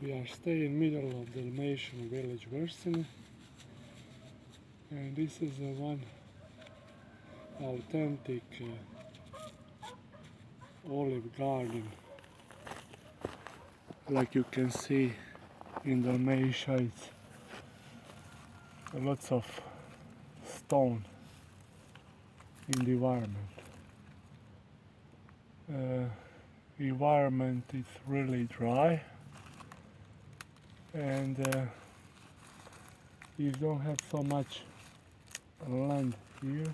We are staying in middle of Dalmatian village Versini, and this is one authentic olive garden. Like you can see in Dalmatia, it's lots of stone in the environment. Environment is really dry, and you don't have so much land here,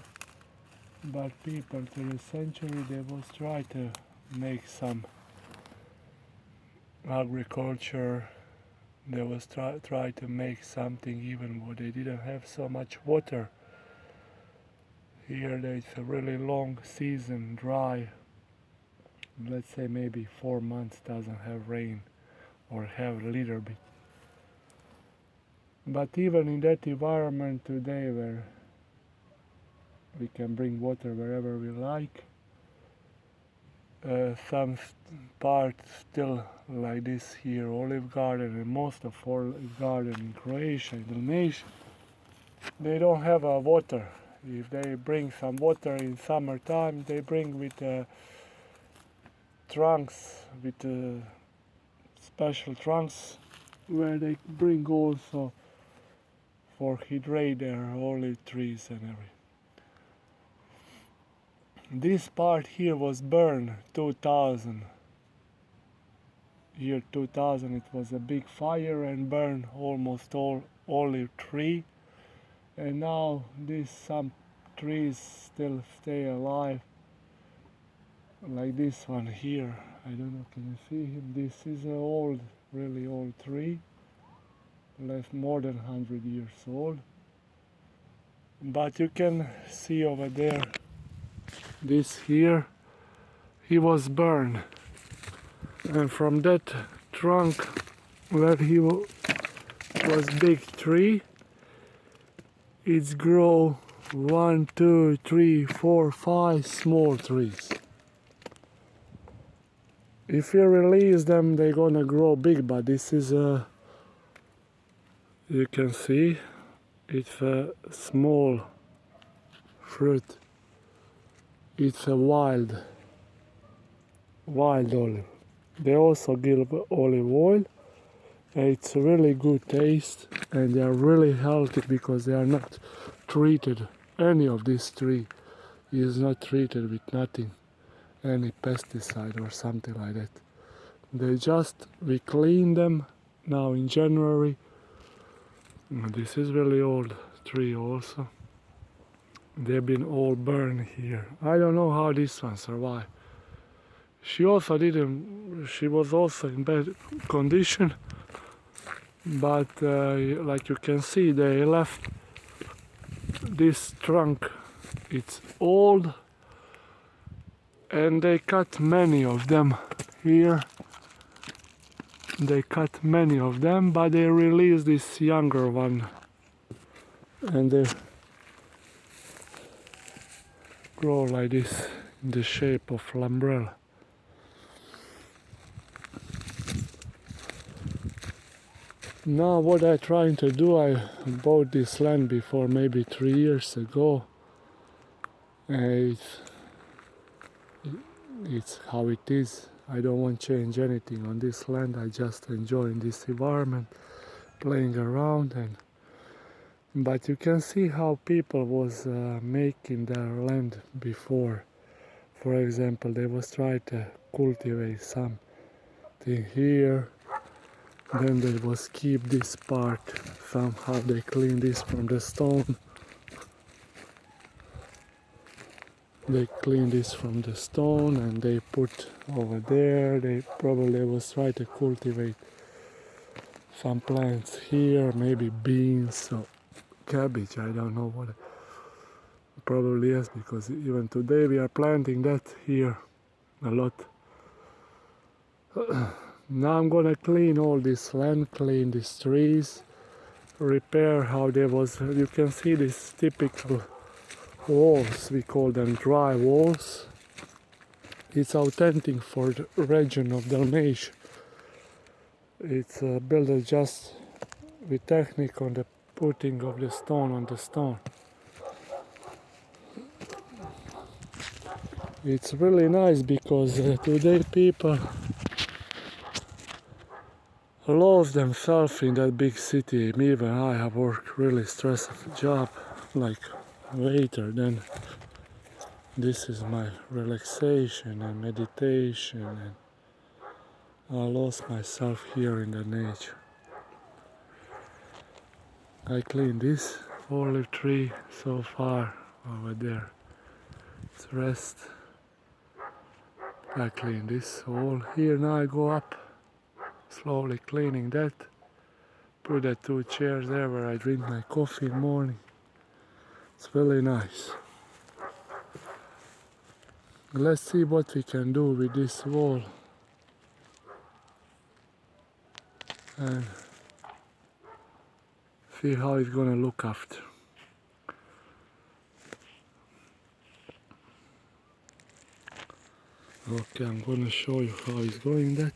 but people through the century they was try to make some agriculture. They was try to make something even where they didn't have so much water. Here there's a really long season, dry. Let's say maybe 4 months doesn't have rain or have a little bit. But even in that environment today where we can bring water wherever we like, some parts still like this here, olive garden, and most of olive garden in Croatia, in Dalmatia, they don't have water. If they bring some water in summertime, they bring with trunks, with special trunks, where they bring also for hydrate their olive trees and everything. This part here was burned 2000. Year 2000 it was a big fire and burned almost all olive tree, and now some trees still stay alive, like this one here. I don't know, can you see him? This is an old, really old tree, left more than 100 years old. But you can see over there, this here, he was burned, and from that trunk where he was big tree, it's grow 1, 2, 3, 4, 5 small trees. If you release them, they're gonna grow big, but this is you can see, it's a small fruit. It's a wild olive. They also give olive oil. It's really good taste, and they are really healthy because they are not treated. Any of this tree is not treated with nothing, any pesticide or something like that. We clean them now in January. This is really old tree also. They've been all burned here. I don't know how this one survived. She was also in bad condition, but like you can see, they left this trunk. It's old, and they cut many of them here. They cut many of them, but they released this younger one, and they grow like this in the shape of an umbrella. Now what I'm trying to do, I bought this land before maybe 3 years ago. It's how it is. I don't want to change anything on this land. I just enjoy this environment, playing around, but you can see how people was making their land before. For example, they was trying to cultivate something here, then they was keep this part. Somehow they clean this from the stone. They clean this from the stone and they put over there. They probably was trying to cultivate some plants here, maybe beans or cabbage, I don't know what. Probably yes, because even today we are planting that here a lot. Now I'm gonna clean all this land, clean these trees, repair how there was. You can see these typical walls, we call them dry walls. It's authentic for the region of Dalmatia. It's built just with technique on the putting of the stone on the stone. It's really nice because today people lose themselves in that big city. Even I have worked really stressful job like waiter. Then this is my relaxation and meditation, and I lost myself here in the nature. I cleaned this olive tree so far over there. It's rest. I clean this wall here. Now I go up, slowly cleaning that. Put the 2 chairs there where I drink my coffee in the morning. It's really nice. Let's see what we can do with this wall and see how it's gonna look after. Okay, I'm gonna show you how it's going that.